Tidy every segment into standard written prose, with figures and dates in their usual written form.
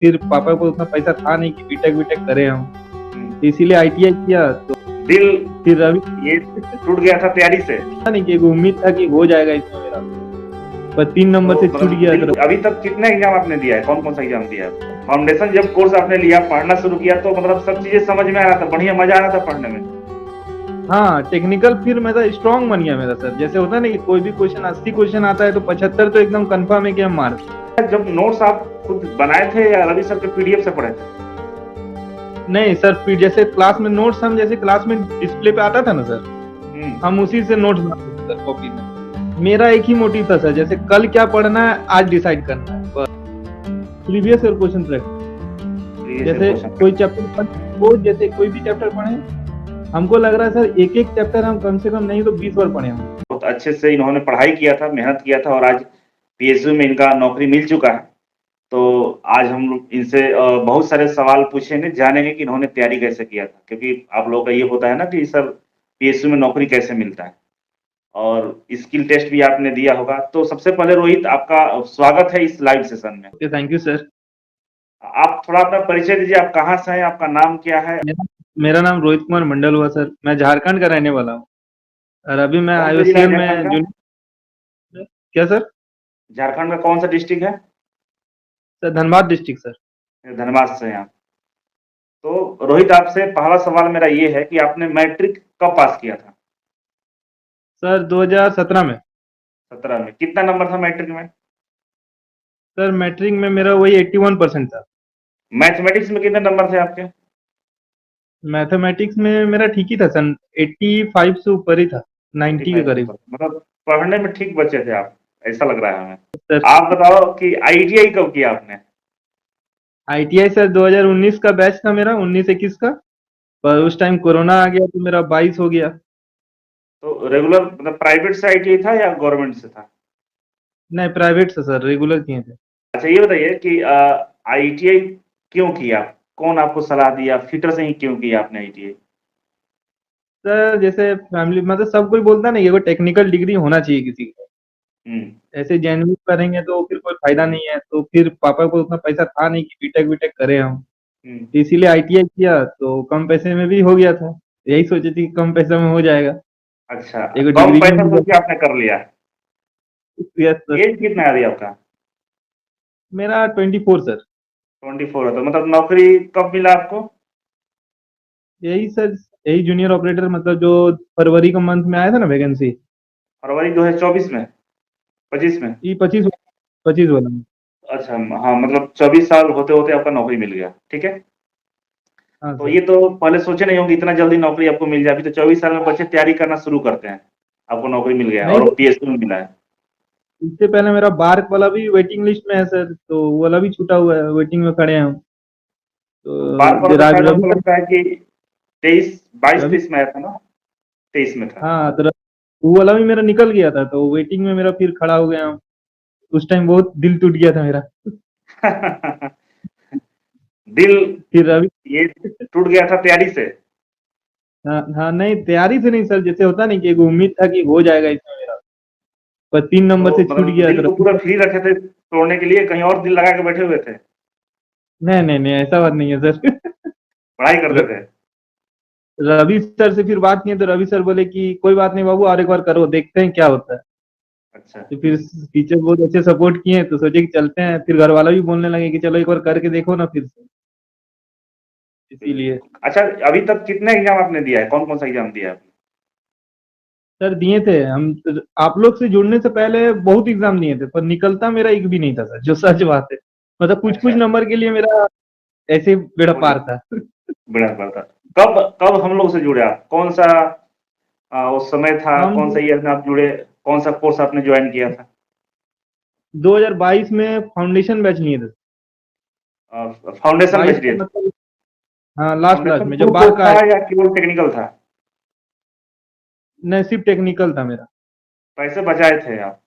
फिर पापा को उतना पैसा था नहीं कि बीटेक वीटेक करें हम, हम्म, तो इसीलिए आईटीआई किया। तो दिल फिर अभी ये टूट गया था तैयारी से। था नहीं कि एक उम्मीद था कि हो जाएगा इसमें मेरा, पर 3 नंबर तो से छूट मतलब गया। दिल अभी तक कितने एग्जाम आपने दिया है, कौन कौन सा एग्जाम दिया है? फाउंडेशन जब कोर्स आपने लिया, पढ़ना शुरू किया, तो मतलब सब चीजें समझ में आ रहा था, बढ़िया मजा आ रहा था पढ़ने में? हाँ, टेक्निकल फिर मेरा स्ट्रांग बन गया मेरा सर। जैसे होता है ना कि कोई भी क्वेश्चन 80 क्वेश्चन आता है तो 75 तो एकदम कंफर्म है कि हम मार। जब नोट्स आप खुद बनाए थे या रवि सर के पीडीएफ से पढ़े थे? नहीं सर, फिर जैसे क्लास में नोट्स, हम जैसे क्लास में डिस्प्ले पे आता था ना सर, हम उसी से नोट्स बनाते थे सर कॉपी में। मेरा एक ही मोटिव था सर, जैसे कल क्या पढ़ना है आज डिसाइड करना है बस। प्रीवियस ईयर क्वेश्चन प्रैक्टिस, जैसे कोई चैप्टर वो, जैसे कोई भी चैप्टर पढ़े, हमको लग रहा है सर एक एक चैप्टर हम कम से कम नहीं तो 20 बार पढ़े हम। बहुत अच्छे से इन्होंने पढ़ाई किया था, मेहनत किया था, और आज पीएसयू में इनका नौकरी मिल चुका है। तो आज हम लोग इनसे बहुत सारे सवाल पूछेंगे, जानेंगे कि इन्होंने तैयारी कैसे किया था, क्योंकि आप लोगों का ये होता है ना कि सर पीएसयू में नौकरी कैसे मिलता है, और स्किल टेस्ट भी आपने दिया होगा। तो सबसे पहले रोहित, आपका स्वागत है इस लाइव सेशन में। Okay, thank you sir. आप थोड़ा अपना परिचय दीजिए, आप कहाँ से हैं, आपका नाम क्या है? मेरा नाम रोहित कुमार मंडल हुआ सर, मैं झारखंड का रहने वाला हूँ, और अभी मैं कौन सा जिला है आईओसीएल झारखंड में का? क्या सर? झारखंड का कौन सा डिस्ट्रिक्ट है? Sir Dhanbad district sir. Dhanbad से हैं आप। तो रोहित, आपसे पहला सवाल मेरा ये है कि आपने मैट्रिक कब पास किया था? सर 2017 में। 17 में। कितना नंबर था मैट्रिक में? सर मैट्रिक में मेरा वही 81% था। मैथमेटिक्स में कितने नंबर थे आपके? मैथमेटिक्स में मेरा ठीक ही था सर, 85 से ऊपर ही था, 90 के 85 करीब। नंबर, मतलब पढ़ने में ठीक बच्चे थे आप, ऐसा लग रहा है हमें। सर आप बताओ कि आईटीआई कब किया आपने? आईटीआई सर 2019 का बैच था मेरा, 19-21 का, पर उस टाइम कोरोना आ गया तो मेरा 22 हो गया। तो रेगुलर मतलब प्राइवेट से आईटीआई था या गवर्नमेंट से था? नहीं, प्राइवेट से सर, रेगुलर किए थे। अच्छा, ये बताइए कि आईटीआई क्यों किया? कौन आपको सलाह दिया? फिटर से ही क्यों किया आपने आईटीआई? सर जैसे फैमिली मतलब सब कोई बोलता है ना, ये कोई टेक्निकल डिग्री होना चाहिए किसी को, हम्म। ऐसे जेन्युइन करेंगे तो फिर कोई फायदा नहीं है। तो फिर पापा को उतना पैसा था नहीं कि बीटेक वीटेक करें हम, हम्म। तो इसीलिए आईटीआई किया, तो कम पैसे में भी हो गया था। यही सोचे थी कि कम पैसे में हो जाएगा, अच्छा, एक कम डिग्री भी पैसा मिल सोच के आपने कर लिया। जाएगी। Yes sir. एज कितना है अभी आपका? मेरा 24 सर। 24 है, तो मतलब नौकरी कब मिला आपको? यही सर, यही जूनियर ऑपरेटर, मतलब जो फरवरी का मंथ में आया था ना वैकेंसी, फरवरी 2024 में? 25 में? ये 25 वाला में। अच्छा, हाँ, मतलब 24 साल होते होते आपका नौकरी मिल गया, ठीक है। हाँ तो सर। ये तो पहले सोचे नहीं होंगे इतना जल्दी नौकरी आपको मिल जाए, अभी तो 24 साल में बच्चे तैयारी करना शुरू करते हैं, आपको नौकरी मिल गया नहीं और सर, पीएसयू में मिला है। इससे पहले मेरा बार्क वाला भी वेटिंग लिस्ट में है सर, तो वो वाला भी छूटा हुआ है, वेटिंग में खड़े हैं हम। बार तो बार तो शायद रवि हमको सर। लगता है कि 23, 22, रवि 23 में आया था ना? 23 में था। हाँ, तो वो वाला भी मेरा निकल गया था, तो वेटिंग में मेरा फिर खड़ा हो गया हूँ। उस टाइम बहुत दिल टूट गया था मेरा। दिल फिर रवि ये टूट गया था तैयारी से। हाँ हाँ, नहीं तैयारी से नहीं सर, जैसे होता नहीं कि एक उम्मीद था कि हो जाएगा इसमें मेरा, पर 3 नंबर तो से छूट मतलब गया दिल तो को पूरा फ्री रखे थे तोड़ने के लिए, कहीं और दिल लगा के बैठे हुए थे? नहीं नहीं नहीं, ऐसा बात नहीं है सर। पढ़ाई करते थे? रवि सर से फिर बात किए तो रवि सर बोले कि कोई बात नहीं बाबू, और एक बार करो, देखते हैं क्या होता है। अच्छा। तो फिर टीचर बहुत अच्छे सपोर्ट किए, तो सोचे कि चलते हैं। फिर घर वाला भी बोलने लगे कि चलो एक बार करके देखो ना फिर से, इसीलिए। अच्छा, अभी तक कितने एग्जाम आपने दिया है, कौन कौन सा एग्जाम दिया है? सर दिए थे हम तो, आप लोग से जुड़ने से पहले बहुत एग्जाम दिए थे, पर निकलता मेरा एक भी नहीं था सर, जो सच बात है। मतलब कुछ कुछ अच्छा। नंबर के लिए मेरा ऐसे बेड़ा हो पार जाता, था। बड़ा पड़ता। कब कब हम लोग से जुड़े आप, कौन सा वो समय था, हम कौन सा ईयर में आप जुड़े, कौन सा कोर्स आपने ज्वाइन किया था? 2022 में फाउंडेशन बैच लिए थे। फाउंडेशन बैच 22 लिए का थे? मतलब, हाँ लास्ट लास्ट फाउंडेशन में जब फुल बार कोर्स का था आया। या केवल टेक्निकल था? नहीं, सिर्फ टेक्निकल था मेरा। पैसे बचाए थे आप,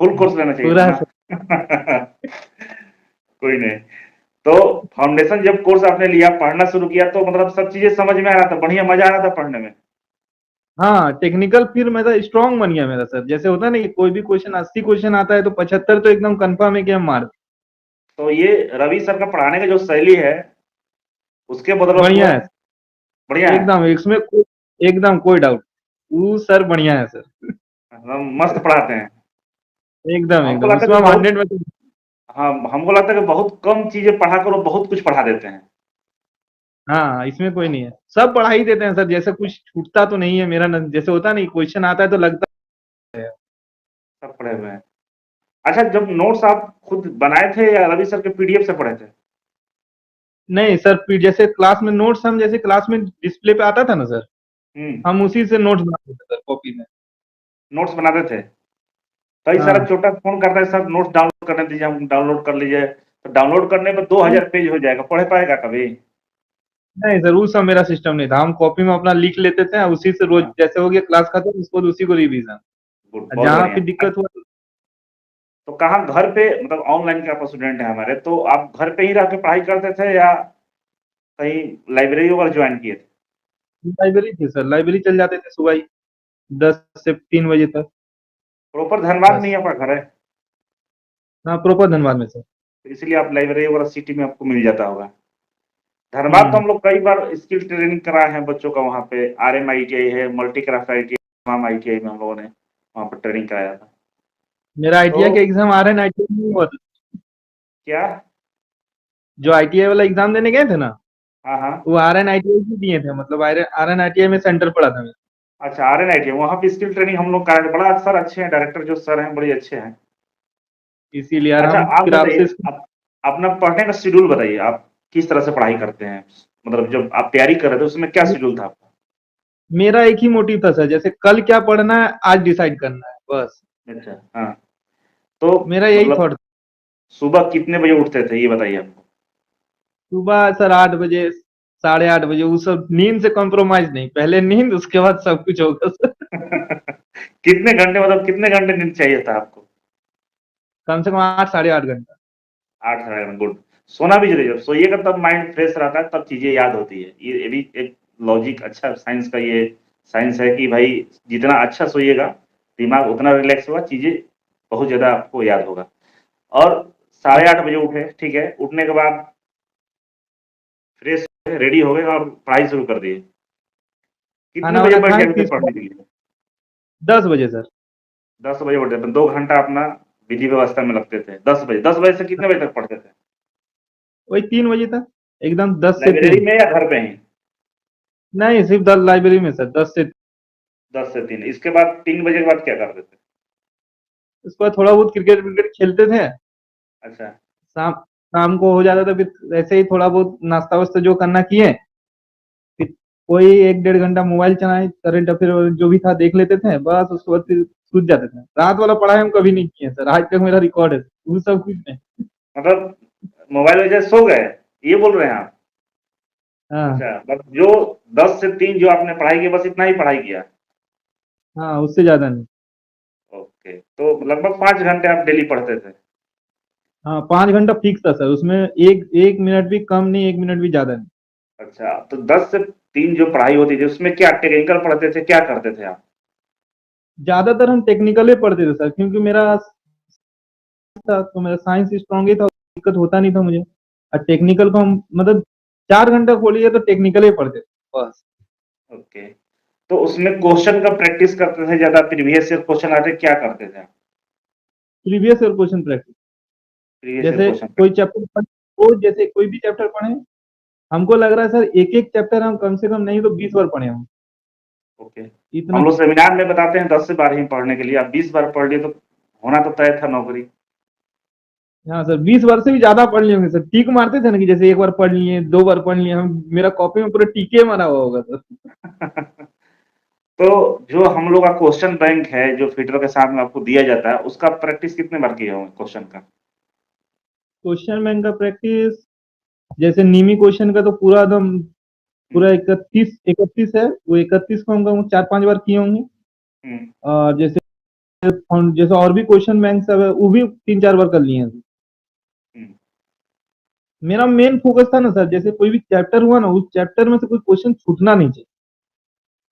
फुल कोर्स लेना चाहिए था पूरा ना। कोई नहीं। तो फाउंडेशन जब कोर्स आपने लिया, पढ़ना शुरू किया, तो मतलब सब चीजें समझ में आ रहा था, बढ़िया मजा आ रहा था पढ़ने में? हाँ, टेक्निकल फिर मेरा स्ट्रांग बन गया मेरा सर। जैसे होता है ना कि कोई भी क्वेश्चन 80 क्वेश्चन आता है तो 75 तो एकदम कंफर्म है कि हम मार। तो ये रवि सर का पढ़ाने का जो शैली है, उसके बदौलत हुआ बढ़िया है? है बढ़िया है? एकदम, इसमें एकदम कोई डाउट, वो सर बढ़िया है सर। मस्त पढ़ाते हैं। एकदम हमको एकदम, लगता है उसमें कि हम बहुत 100 में से। हाँ, हमको लगता है कि बहुत कम चीज़ें पढ़ाकर वो बहुत कुछ पढ़ा देते हैं। हाँ, इसमें कोई नहीं है, सब पढ़ा ही देते हैं सर, जैसे कुछ छूटता तो नहीं है मेरा जैसे होता नहीं, क्वेश्चन आता है तो लगता है। सब पढ़े हुए हैं। अच्छा, जब नोट्स आप खुद बनाए थे या रवि सर के पीडीएफ से पढ़े थे? नहीं सर, फिर जैसे क्लास में नोट्स, हम जैसे क्लास में डिस्प्ले पे आता था ना सर, हुँ, हम उसी से नोट्स बनाते थे सर कॉपी में। नोट्स बनाते थे। कई सारा हाँ, छोटा फ़ोन करता है, "सर नोट्स डाउनलोड करने दीजिए, हम डाउनलोड कर लीजिए।" तो डाउनलोड करने पे 2000 पेज हो जाएगा, पढ़ पाएगा कभी? नहीं सर, वो सब मेरा सिस्टम नहीं था, हम कॉपी में अपना लिख लेते थे, उसी से रोज हाँ, जैसे हो गया क्लास खत्म, उसको उसी को रिवीजन। गुड, बहुत जहाँ बढ़िया। फिर दिक्कत हुआ तो तो कहाँ घर पे मतलब ऑनलाइन के आप स्टूडेंट हैं हमारे, तो आप घर पे ही रह के पढ़ाई करते थे या कहीं लाइब्रेरी वगैरह जॉइन किए थे? लाइब्रेरी थी सर, लाइब्रेरी चल जाते थे सुबह ही 10 से 3 बजे तक। प्रॉपर धनबाद में बस, ही आपका घर है, हाँ प्रॉपर धनबाद में सर। तो इसलिए आप लाइब्रेरी वगैरह सिटी में आपको मिल जाता होगा। धनबाद तो हम्म। हम लोग कई बार स्किल ट्रेनिंग कराए हैं बच्चों का, वहाँ पे आरएम आईटीआई है, मल्टी क्राफ्ट आईटीआई, तमाम आईटीआई में हम लोगों ने वहाँ पर ट्रेनिंग कराया था। मेरा तो आईटीआई का एग्जाम आर एन आईटीआई में हुआ था। क्या? जो आईटीआई वाला एग्जाम देने गए थे ना, हाँ, हाँ। वो आर एन आईटीआई से दिए थे, मतलब आर एन आईटीआई में सेंटर पड़ा था मेरा। अच्छा, आरएन आईटीआई वहाँ पे स्किल ट्रेनिंग हम लोग कराए थे। बड़ा सर अच्छे हैं, डायरेक्टर जो सर हैं बड़े अच्छे हैं। इसीलिए यार अच्छा, हम आप फिर बताइए, आपसे आप अपना पढ़ने का शेड्यूल बताइए, आप किस तरह से पढ़ाई करते हैं? मतलब जब आप तैयारी कर रहे थे, उसमें क्या शेड्यूल था आपका? मेरा एक ही मोटिव था सर, जैसे कल क्या पढ़ना है आज डिसाइड करना है बस। अच्छा, हाँ। तो मेरा यही मतलब थॉट था। सुबह कितने बजे उठते थे, ये बताइए हमको? सुबह सर 8 बजे, 8:30 बजे, वो सब नींद से कॉम्प्रोमाइज नहीं, पहले नींद उसके बाद सब कुछ होगा सर। कितने घंटे, मतलब कितने घंटे नींद चाहिए था आपको? कम से कम 8, 8.5 घंटा। 8 साढ़े 8 गुड। सोना भी ज़रूरी है, जब सोइएगा तब माइंड फ्रेश रहता है, तब चीज़ें याद होती है। ये भी एक लॉजिक अच्छा साइंस का ये साइंस है कि भाई जितना अच्छा सोइएगा, दिमाग उतना रिलैक्स होगा, चीज़ें बहुत ज़्यादा आपको याद होगा। और हाँ, साढ़े 8 बजे उठे, ठीक है, उठने के बाद फ्रेश हुए, रेडी हो गए और पढ़ाई शुरू कर दिए। कितने खाना बजे वाना बैठ खाए जाते फिर थे पढ़ने के लिए? 10 बजे सर। 10 बजे उठ जाते, 2 घंटा अपना विधि व्यवस्था में लगते थे। 10 बजे से कितने बजे तक पढ़ते थे? वही 3 बजे तक, एकदम 10 से 3। लाइब्रेरी में या घर पे ही? नहीं, सिर्फ 10 लाइब्रेरी में सर, 10 से। 10 से 3, इसके बाद 3 बजे के बाद क्या करते थे? उसके बाद थोड़ा बहुत क्रिकेट विकेट खेलते थे। अच्छा। शाम शाम को हो जाता था, फिर ऐसे ही थोड़ा बहुत नाश्ता वास्ता जो करना किए, फिर कोई 1 1.5 घंटा मोबाइल चलाए, करंट अफेयर जो भी था देख लेते थे, बस उसके बाद फिर सूझ जाते थे। रात वाला पढ़ाई हम कभी नहीं किए सर, आज तक मेरा रिकॉर्ड है वो सब कुछ नहीं। मतलब मोबाइल वजह से सो गए, ये बोल रहे हैं आप? हाँ। अच्छा, बस जो 10 से 3 जो आपने पढ़ाई की, बस इतना ही पढ़ाई किया? हाँ, उससे ज्यादा नहीं। ओके, तो लगभग 5 घंटे आप डेली पढ़ते थे? हाँ, 5 घंटा फिक्स था सर, उसमें एक एक मिनट भी कम नहीं, 1 मिनट भी ज्यादा नहीं। अच्छा, तो 10 से 3 जो पढ़ाई होती थी, उसमें क्या टेक्निकल पढ़ते थे, क्या करते थे आप? ज्यादातर हम टेक्निकल ही पढ़ते थे सर, क्योंकि मेरा था तो मेरा साइंस स्ट्रांग ही था, दिक्कत होता नहीं था मुझे। और टेक्निकल को हम मतलब 4 घंटा खोलिए तो टेक्निकल ही पढ़ते थे बस। ओके, तो उसमें क्वेश्चन का प्रैक्टिस करते थे ज़्यादा, प्रीवियस ईयर क्वेश्चन आते, क्या करते थे आप? Previous year question practice, previous year जैसे क्वेश्चन कोई चैप्टर वो जैसे कोई भी चैप्टर पढ़े, हमको लग रहा है सर एक एक चैप्टर हम कम से कम नहीं तो 20 बार पढ़े हम, ओके। इतना। हम लोग सेमिनार में बताते हैं 10 से 12 ही पढ़ने के लिए, आप 20 बार पढ़ लिए तो होना तो तय था नौकरी। हाँ सर, 20 बार से भी ज्यादा पढ़ लिए होंगे सर, टीक मारते थे ना कि जैसे एक बार पढ़ लिए, 2 बार पढ़ लिए, हम मेरा कॉपी में पूरा टीके मारा हुआ होगा सर। तो जो हम लोग का क्वेश्चन बैंक है, जो फीडर के साथ में आपको दिया जाता है, उसका प्रैक्टिस कितने बार किए होंगे क्वेश्चन का? क्वेश्चन बैंक का प्रैक्टिस, जैसे नीमी क्वेश्चन का तो पूरा एकदम, हुँ, पूरा 31 31 है, वो 31 को हम 4 5 बार किए होंगे। हुँ, और जैसे और भी क्वेश्चन बैंक सब है, वो भी 3 4 बार कर लिए हैं। हुँ, मेरा मेन फोकस था ना सर, जैसे कोई भी चैप्टर हुआ ना, उस चैप्टर में से कोई क्वेश्चन छूटना नहीं चाहिए।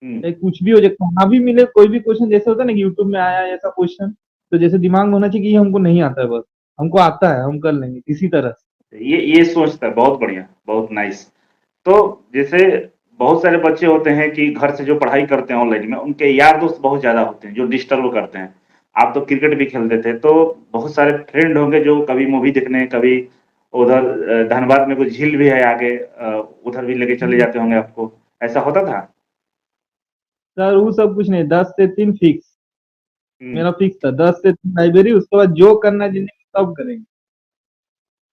हुँ, चाहे कुछ भी हो जाए, कहाँ भी मिले कोई भी क्वेश्चन, जैसे होता है ना कि यूट्यूब में आया है ऐसा क्वेश्चन, तो जैसे दिमाग में होना चाहिए कि ये हमको नहीं आता है बस। हमको आता है, हम कर लेंगे किसी तरह से। ये सोच था, बहुत बढ़िया, बहुत नाइस। तो जैसे बहुत सारे बच्चे होते हैं कि घर से जो पढ़ाई करते हैं ऑनलाइन में, उनके यार दोस्त बहुत ज़्यादा होते हैं, जो डिस्टर्ब करते हैं। आप तो क्रिकेट भी खेलते थे, तो बहुत सारे फ्रेंड होंगे जो कभी मूवी देखने, कभी उधर धनबाद में कोई झील भी है आगे, उधर भी लेके चले जाते होंगे आपको, ऐसा होता था? सर वो सब कुछ नहीं, 10 से 3 फिक्स। हुँ, मेरा फिक्स था 10 से 3 लाइब्रेरी, उसके बाद जो करना है जिंदगी में सब करेंगे।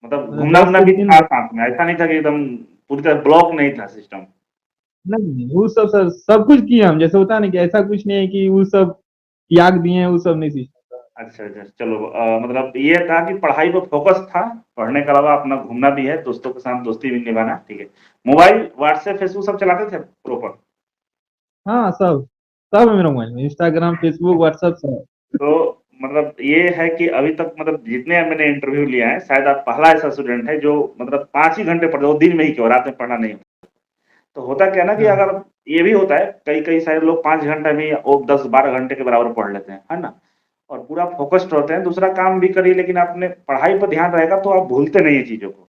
मतलब मतलब दस घूमना-वूमना से भी तीन था साथ में, ऐसा नहीं था कि एकदम पूरी तरह ब्लॉक नहीं था सिस्टम। नहीं, वो सब सर सब कुछ किए हम, जैसे होता है ना कि ऐसा कुछ नहीं है कि वो सब त्याग दिए हैं, वो सब नहीं सिस्टम था। अच्छा, अच्छा, चलो मतलब ये था कि पढ़ाई पे फ़ोकस था, पढ़ने के अलावा अपना घूमना भी है, दोस्तों के साथ दोस्ती भी निभाना, ठीक है। मोबाइल, व्हाट्सएप, फेसबुक सब चलाते थे प्रॉपर? हाँ सब, सब है मेरा मोबाइल में, इंस्टाग्राम, फेसबुक, व्हाट्सएप सब। तो मतलब ये है कि अभी तक मतलब जितने मैंने इंटरव्यू लिया है, शायद आप पहला ऐसा स्टूडेंट है जो मतलब 5 ही घंटे पढ़ते हो, दिन में ही क्यों, रात में पढ़ना नहीं होता। तो होता क्या है ना कि हाँ अगर ये भी होता है, कई-कई शायद लोग 5 घंटे में वो 10-12 घंटे के बराबर पढ़ लेते हैं, है ना? और पूरा फ़ोकस्ड होते हैं, दूसरा काम भी करिए लेकिन आपने पढ़ाई पर ध्यान रहेगा तो आप भूलते नहीं हैं चीज़ों को।